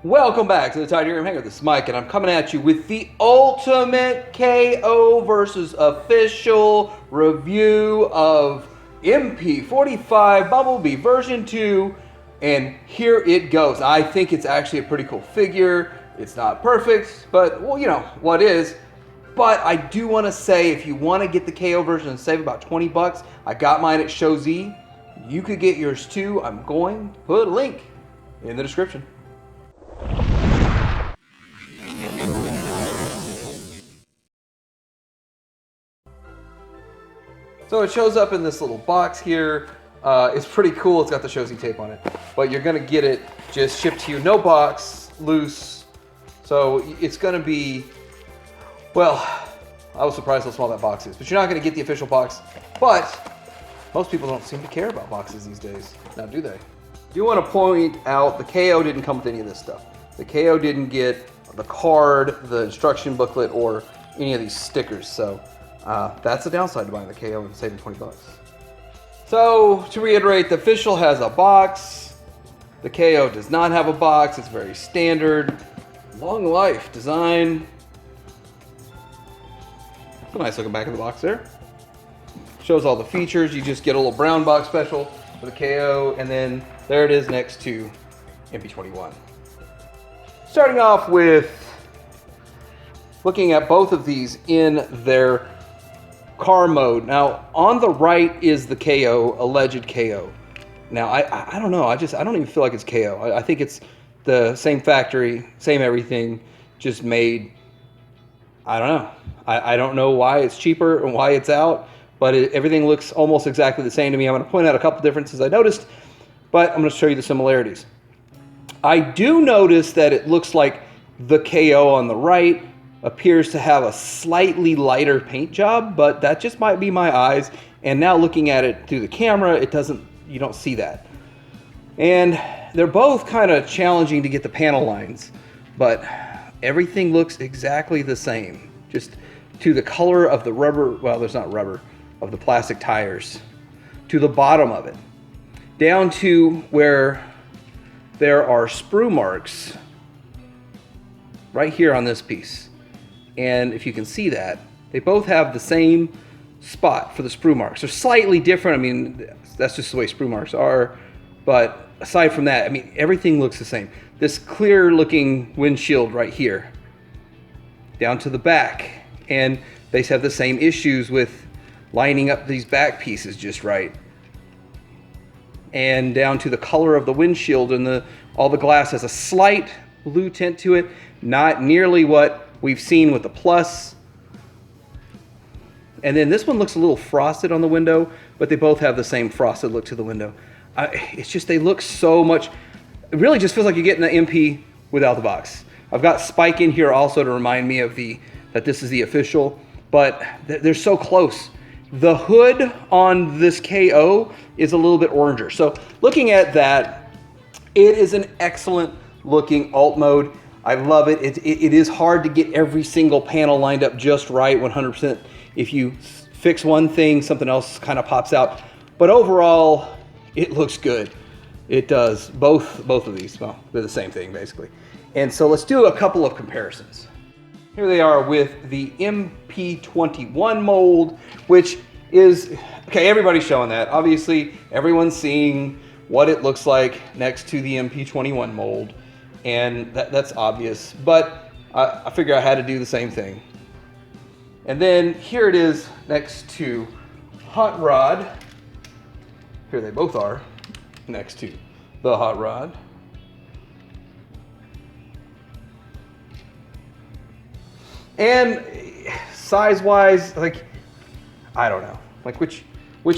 Welcome back to the Titanium Hangar. This is Mike, and I'm coming at you with the ultimate KO versus official review of Mp-45 Bumblebee version 2, and here it goes. I think it's actually a pretty cool figure. It's not perfect, but, well, you know, what is. But I do want to say, if you want to get the KO version and save about 20 bucks, I got mine at Show Z. You could get yours too. I'm going to put a link in the description. So it shows up in this little box here. It's pretty cool. It's got the Show Z tape on it. But you're going to get it just shipped to you. No box, loose. So it's going to be, well, I was surprised how small that box is. But you're not going to get the official box. But most people don't seem to care about boxes these days. Now, do they? I do want to point out the KO didn't come with any of this stuff. The KO didn't get the card, the instruction booklet, or any of these stickers. So that's the downside to buying the KO and saving 20 bucks. So to reiterate, the official has a box. The KO does not have a box. It's very standard. Long life design. It's a nice looking back of the box there. Shows all the features. You just get a little brown box special for the KO, and then there it is next to Mp-21. Starting off with looking at both of these in their car mode. Now, on the right is the KO, alleged KO. Now, I don't know. I don't even feel like it's KO. I think it's the same factory, same everything, just made. I don't know. I don't know why it's cheaper and why it's out, but everything looks almost exactly the same to me. I'm going to point out a couple differences I noticed, but I'm going to show you the similarities. I do notice that it looks like the KO on the right appears to have a slightly lighter paint job, but that just might be my eyes. And now looking at it through the camera, you don't see that. And they're both kind of challenging to get the panel lines, but everything looks exactly the same. Just to the color of the rubber, well, there's not rubber, of the plastic tires, to the bottom of it, down to where there are sprue marks right here on this piece. And if you can see that, they both have the same spot for the sprue marks. They're slightly different. I mean, that's just the way sprue marks are. But aside from that, I mean, everything looks the same. This clear looking windshield right here, down to the back. And they have the same issues with lining up these back pieces just right. And down to the color of the windshield, and all the glass has a slight blue tint to it, not nearly what we've seen with the Plus. And then this one looks a little frosted on the window, but they both have the same frosted look to the window. It's just, they look so much, it really just feels like you're getting the MP without the box. I've got Spike in here also to remind me of that this is the official, but they're so close. The hood on this KO is a little bit oranger. So looking at that, it is an excellent looking alt mode. I love it. It is hard to get every single panel lined up just right 100%. If you fix one thing, something else kind of pops out. But overall, it looks good. It does. Both of these, well, they're the same thing basically. And so let's do a couple of comparisons. Here they are with the Mp-21 mold, which is, okay, everybody's showing that. Obviously, everyone's seeing what it looks like next to the Mp-21 mold. And that's obvious, but I figure I had to do the same thing. And then here it is next to Hot Rod. Here they both are next to the Hot Rod. And size-wise, like, I don't know. Like, which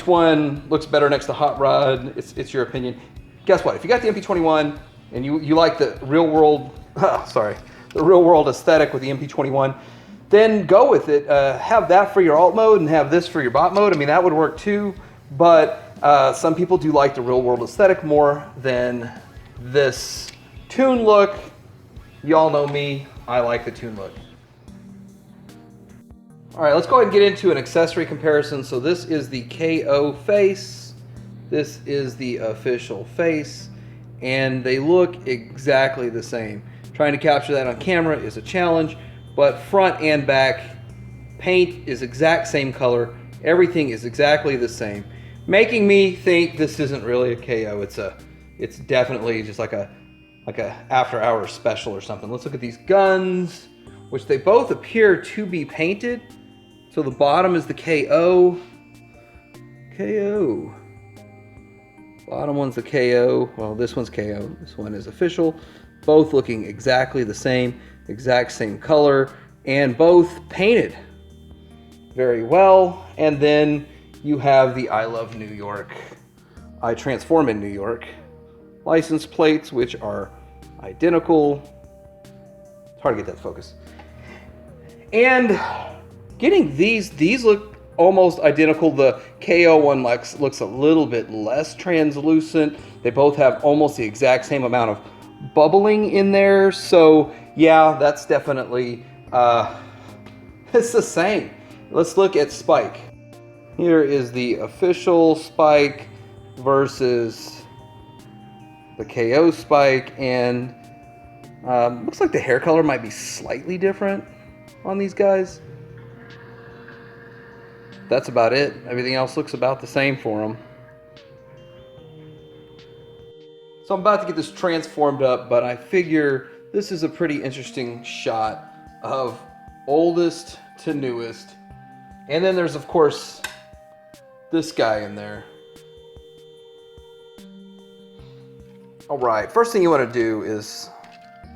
one looks better next to Hot Rod? It's your opinion. Guess what? If you got the Mp-21 and you like the real world, the real world aesthetic with the Mp-21, then go with it. Have that for your alt mode and have this for your bot mode. I mean, that would work too. But some people do like the real world aesthetic more than this toon look. Y'all know me. I like the toon look. All right, let's go ahead and get into an accessory comparison. So this is the KO face. This is the official face. And they look exactly the same. Trying to capture that on camera is a challenge, but front and back paint is exact same color. Everything is exactly the same, making me think this isn't really a KO. It's definitely just like a after hours special or something. Let's look at these guns, which they both appear to be painted. So the bottom is the KO. KO. Bottom one's the KO. Well, this one's KO. This one is official. Both looking exactly the same, exact same color, and both painted very well. And then you have the I Love New York, I Transform in New York license plates, which are identical. It's hard to get that focus. And getting these look almost identical. The KO one looks a little bit less translucent. They both have almost the exact same amount of bubbling in there. So yeah, that's definitely, it's the same. Let's look at Spike. Here is the official Spike versus the KO Spike, and looks like the hair color might be slightly different on these guys. That's about it. Everything else looks about the same for them. So I'm about to get this transformed up, but I figure this is a pretty interesting shot of oldest to newest. And then there's, of course, this guy in there. All right, first thing you want to do is,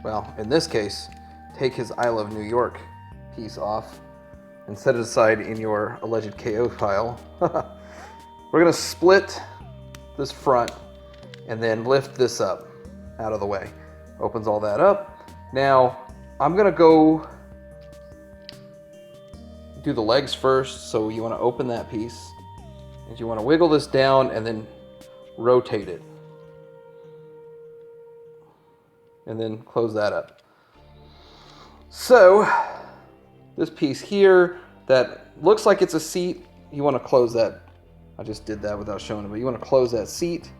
well, in this case, take his I Love New York piece off and set it aside in your alleged KO file. We're gonna split this front and then lift this up out of the way. Opens all that up. Now, I'm gonna go do the legs first. So you wanna open that piece and you wanna wiggle this down and then rotate it. And then close that up. So this piece here that looks like it's a seat, you want to close that. I just did that without showing it, but you want to close that seat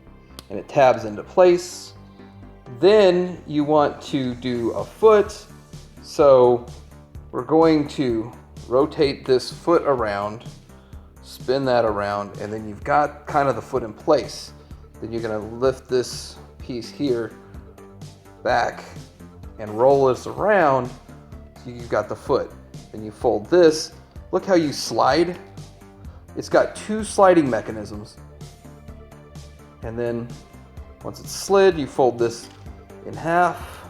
and it tabs into place. Then you want to do a foot. So we're going to rotate this foot around, spin that around, and then you've got kind of the foot in place. Then you're going to lift this piece here back and roll this around so you've got the foot. Then you fold this. Look how you slide. It's got two sliding mechanisms. And then once it's slid, you fold this in half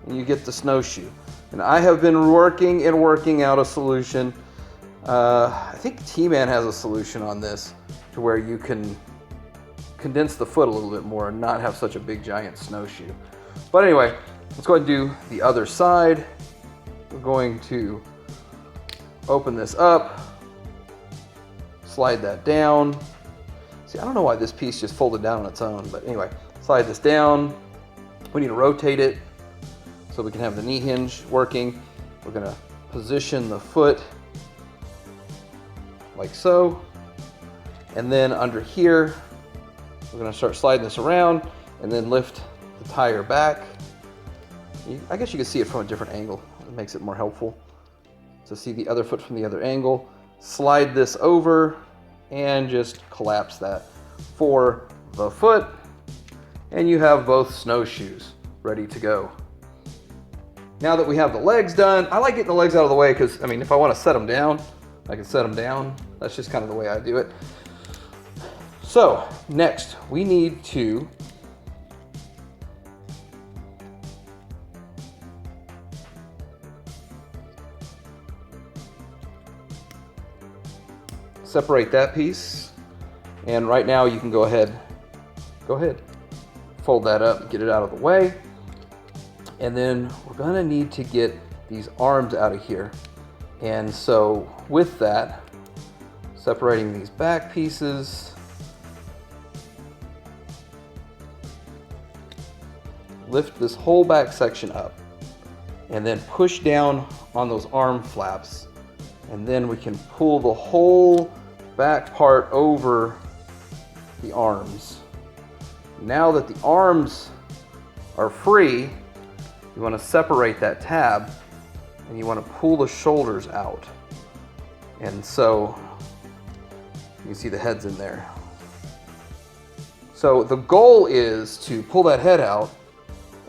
and you get the snowshoe. And I have been working out a solution. I think T-Man has a solution on this to where you can condense the foot a little bit more and not have such a big giant snowshoe. But anyway, let's go ahead and do the other side. We're going to open this up, slide that down. See, I don't know why this piece just folded down on its own, but anyway, slide this down. We need to rotate it so we can have the knee hinge working. We're gonna position the foot like so. And then under here, we're gonna start sliding this around and then lift the tire back. I guess you can see it from a different angle. It makes it more helpful to see the other foot from the other angle. Slide this over and just collapse that for the foot. And you have both snowshoes ready to go. Now that we have the legs done, I like getting the legs out of the way because, I mean, if I want to set them down, I can set them down. That's just kind of the way I do it. So next we need to separate that piece, and right now you can go ahead, fold that up, get it out of the way, and then we're gonna need to get these arms out of here. And so with that, separating these back pieces, lift this whole back section up, and then push down on those arm flaps, and then we can pull the whole back part over the arms. Now that the arms are free, you want to separate that tab and you want to pull the shoulders out. And so you can see the head's in there. So the goal is to pull that head out,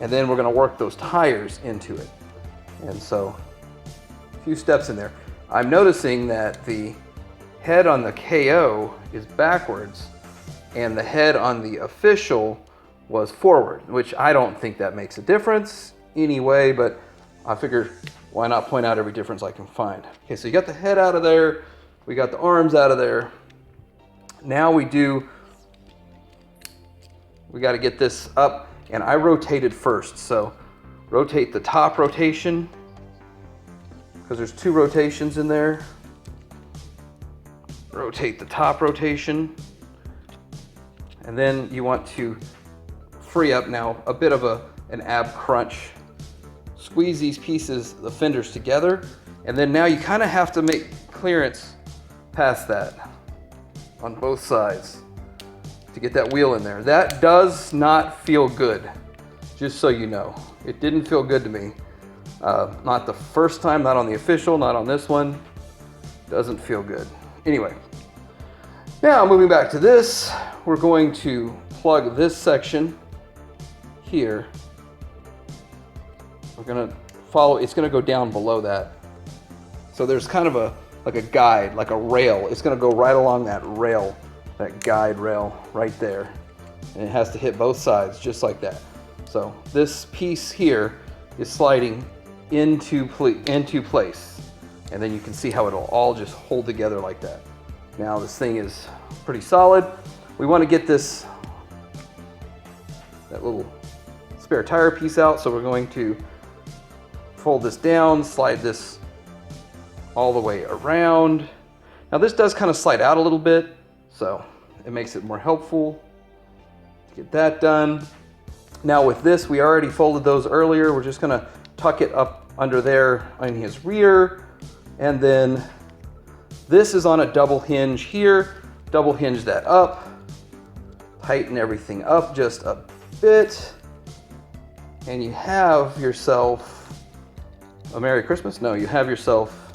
and then we're going to work those tires into it. And so a few steps in there. I'm noticing that the head on the KO is backwards and the head on the official was forward, which I don't think that makes a difference anyway, but I figure why not point out every difference I can find. Okay, so you got the head out of there, we got the arms out of there. Now we got to get this up, and I rotated first. So rotate the top rotation, because there's 2 rotations in there. Rotate the top rotation, and then you want to free up now a bit of an ab crunch. Squeeze these pieces, the fenders together, and then now you kind of have to make clearance past that on both sides to get that wheel in there. That does not feel good, just so you know. It didn't feel good to me. Not the first time, not on the official, not on this one. Doesn't feel good. Anyway, now moving back to this, we're going to plug this section here. We're gonna follow, it's gonna go down below that. So there's kind of like a guide, like a rail. It's gonna go right along that rail, that guide rail right there. And it has to hit both sides just like that. So this piece here is sliding into place. And then you can see how it'll all just hold together like that. Now this thing is pretty solid. We want to get that little spare tire piece out. So we're going to fold this down, slide this all the way around. Now this does kind of slide out a little bit, so it makes it more helpful to get that done. Now with this, we already folded those earlier. We're just gonna tuck it up under there on his rear. And then this is on a double hinge here. Double hinge that up, tighten everything up just a bit. And you have yourself a Merry Christmas. No, you have yourself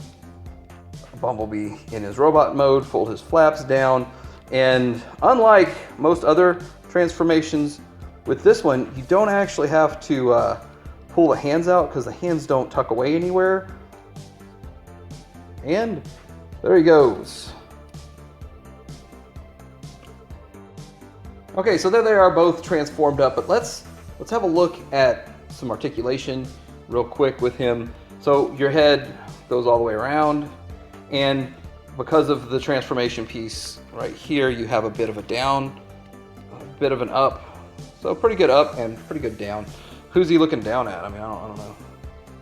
a Bumblebee in his robot mode, fold his flaps down. And unlike most other transformations, with this one, you don't actually have to pull the hands out because the hands don't tuck away anywhere. And there he goes. Okay, so there they are, both transformed up, but let's have a look at some articulation real quick with him. So your head goes all the way around, and because of the transformation piece right here, you have a bit of a down, a bit of an up. So pretty good up and pretty good down. Who's he looking down at? I mean, I don't know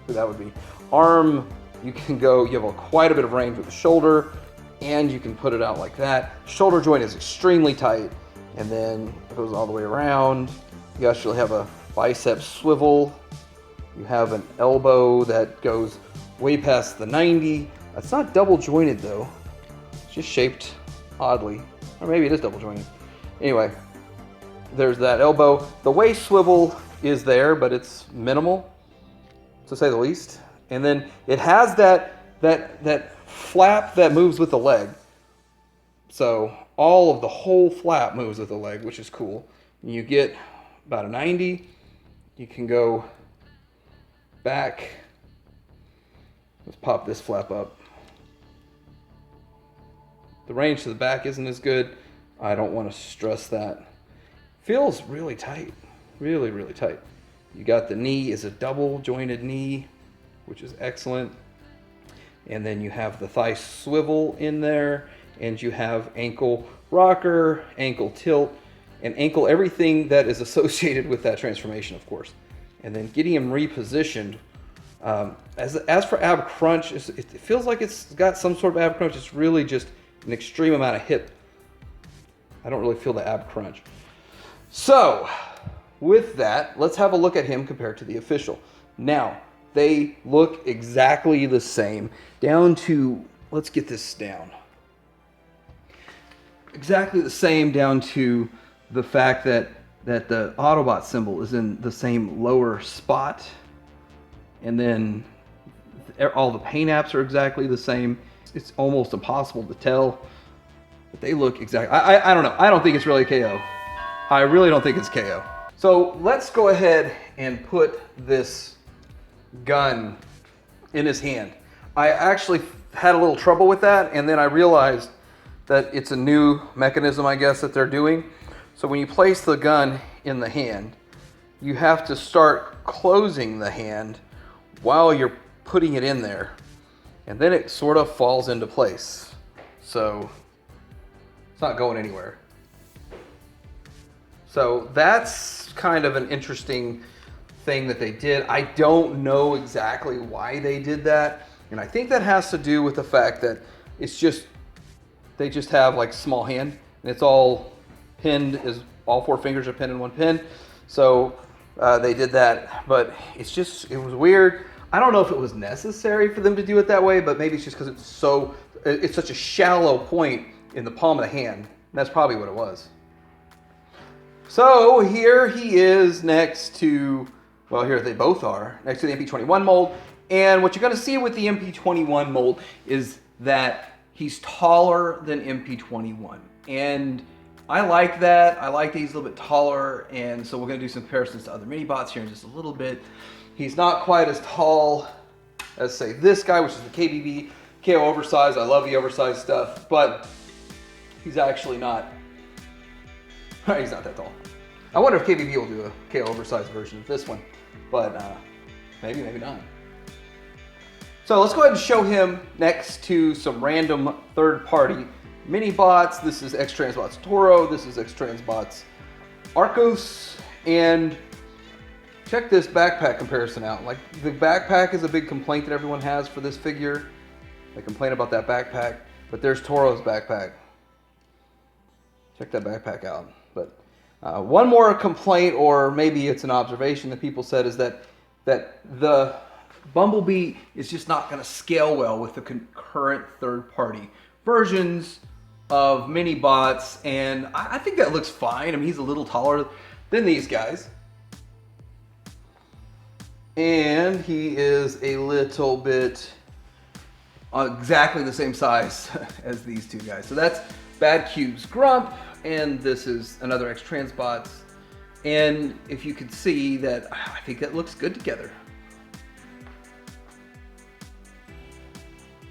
who that would be. Arm, you can go, you have quite a bit of range with the shoulder, and you can put it out like that. Shoulder joint is extremely tight, and then it goes all the way around. You actually have a bicep swivel. You have an elbow that goes way past the 90. That's not double jointed though. It's just shaped oddly. Or maybe it is double jointed. Anyway, there's that elbow. The waist swivel is there, but it's minimal, to say the least. And then it has that flap that moves with the leg. So the whole flap moves with the leg, which is cool. And you get about a 90. You can go back. Let's pop this flap up. The range to the back isn't as good. I don't want to stress that. Feels really tight, really, really tight. You got the knee is a double jointed knee, which is excellent. And then you have the thigh swivel in there, and you have ankle rocker, ankle tilt, and ankle everything that is associated with that transformation, of course. And then getting him repositioned. As for ab crunch, it feels like it's got some sort of ab crunch. It's really just an extreme amount of hip. I don't really feel the ab crunch. So with that, let's have a look at him compared to the official. Now, they look exactly the same down to, let's get this down. Exactly the same down to the fact that the Autobot symbol is in the same lower spot. and then all the paint apps are exactly the same. It's almost impossible to tell, but they look exactly. I don't know. I don't think it's really KO. I really don't think it's KO. So let's go ahead and put this gun in his hand. I actually had a little trouble with that, and then I realized that it's a new mechanism, I guess, that they're doing. So when you place the gun in the hand, you have to start closing the hand while you're putting it in there, and then it sort of falls into place. So it's not going anywhere. So that's kind of an interesting thing that they did. I don't know exactly why they did that, and I think that has to do with the fact that it's just, they just have like small hand, and it's all pinned, as all 4 fingers are pinned in one pin. So they did that, but it's just, it was weird. I don't know if it was necessary for them to do it that way, but maybe it's just because it's such a shallow point in the palm of the hand. That's probably what it was. So here he is next to, well, here they both are, next to the MP-21 mold. And what you're going to see with the MP-21 mold is that he's taller than MP-21. And I like that. I like that he's a little bit taller. And so we're going to do some comparisons to other mini bots here in just a little bit. He's not quite as tall as, say, this guy, which is the KBB, KO oversized. I love the oversized stuff, but he's actually not. He's not that tall. I wonder if KBB will do a KO oversized version of this one, but maybe, maybe not. So let's go ahead and show him next to some random third-party mini bots. This is X-Transbots Toro. This is X-Transbots Arcos. And check this backpack comparison out. Like, the backpack is a big complaint that everyone has for this figure. They complain about that backpack, but there's Toro's backpack. Check that backpack out. But one more complaint, or maybe it's an observation that people said, is that the Bumblebee is just not going to scale well with the current third-party versions of mini bots, and I think that looks fine. I mean, he's a little taller than these guys, and he is a little bit exactly the same size as these two guys. So that's Bad Cube's Grump, and this is another X-Transbots. And if you can see that, I think that looks good together.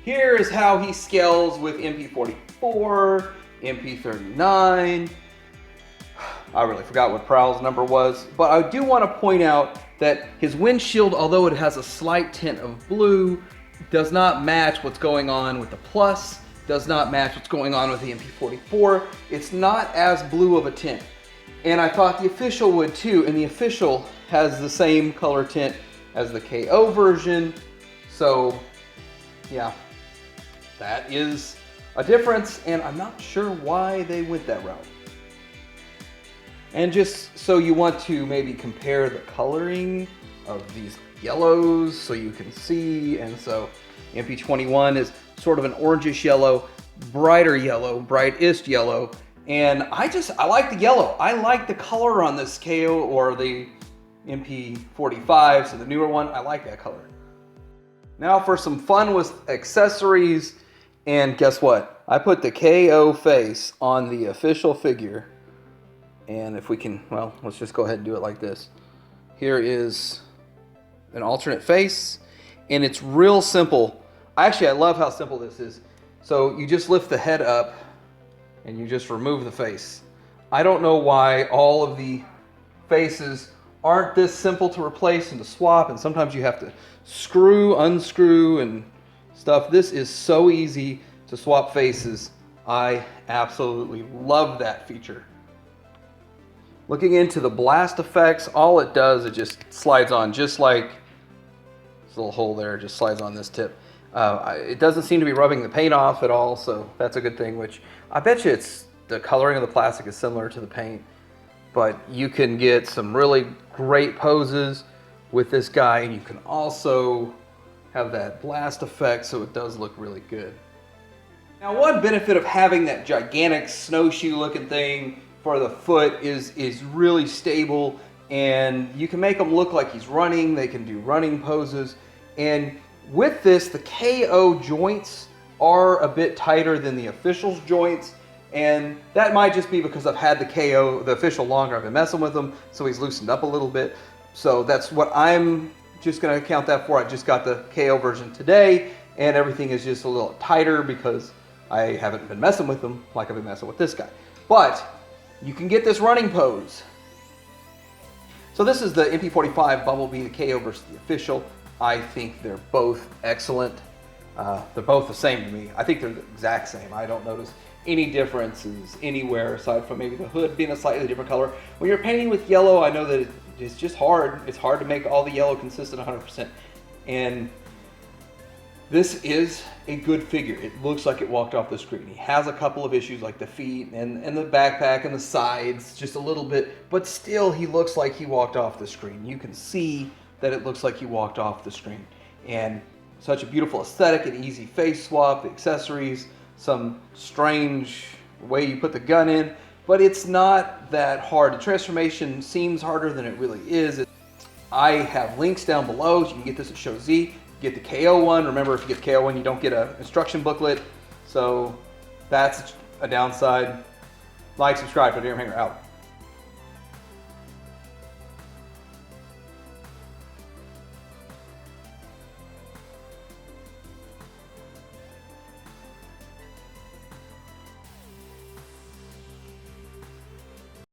Here is how he scales with Mp-44, Mp-39. I really forgot what Prowl's number was, but I do want to point out that his windshield, although it has a slight tint of blue, does not match what's going on with the Plus, does not match what's going on with the Mp-44. It's not as blue of a tint. And I thought the official would too, and the official has the same color tint as the KO version. So, yeah, that is a difference, and I'm not sure why they went that route. And just so you want to maybe compare the coloring of these yellows so you can see, and so Mp-21 is sort of an orangish yellow, brightest yellow, and I like the yellow. I like the color on this KO or the Mp-45, so the newer one. I like that color. Now for some fun with accessories, and guess what? I put the KO face on the official figure, and if we can, well, let's just go ahead and do it like this. Here is an alternate face, and it's real simple. Actually, I love how simple this is. So you just lift the head up and you just remove the face. I don't know why all of the faces aren't this simple to replace and to swap, and sometimes you have to screw, unscrew, and stuff. This is so easy to swap faces. I absolutely love that feature. Looking into the blast effects, all it does, it just slides on, just like this little hole there, just slides on this tip. It doesn't seem to be rubbing the paint off at all, so that's a good thing, which I bet you the coloring of the plastic is similar to the paint, but you can get some really great poses with this guy, and you can also have that blast effect, so it does look really good. Now, one benefit of having that gigantic snowshoe looking thing for the foot is really stable and you can make him look like he's running. They can do running poses. And with this, the KO joints are a bit tighter than the official's joints. And that might just be because I've had the official longer. I've been messing with him, so he's loosened up a little bit. So that's what I'm just going to account that for. I just got the KO version today, and everything is just a little tighter because I haven't been messing with him like I've been messing with this guy. But you can get this running pose. So this is the Mp-45 Bumblebee, the KO versus the official. I think they're both excellent. They're both the same to me. I think they're the exact same. I don't notice any differences anywhere aside from maybe the hood being a slightly different color. When you're painting with yellow, I know that it's just hard. It's hard to make all the yellow consistent 100%. And this is a good figure. It looks like it walked off the screen. He has a couple of issues like the feet and the backpack and the sides, just a little bit, but still he looks like he walked off the screen. You can see that it looks like he walked off the screen. And such a beautiful aesthetic, an easy face swap, the accessories, some strange way you put the gun in, but it's not that hard. The transformation seems harder than it really is. I have links down below. You can get this at Show Z. Get the KO one. Remember, if you get the KO one, you don't get an instruction booklet. So that's a downside. Like, subscribe. Hanger out.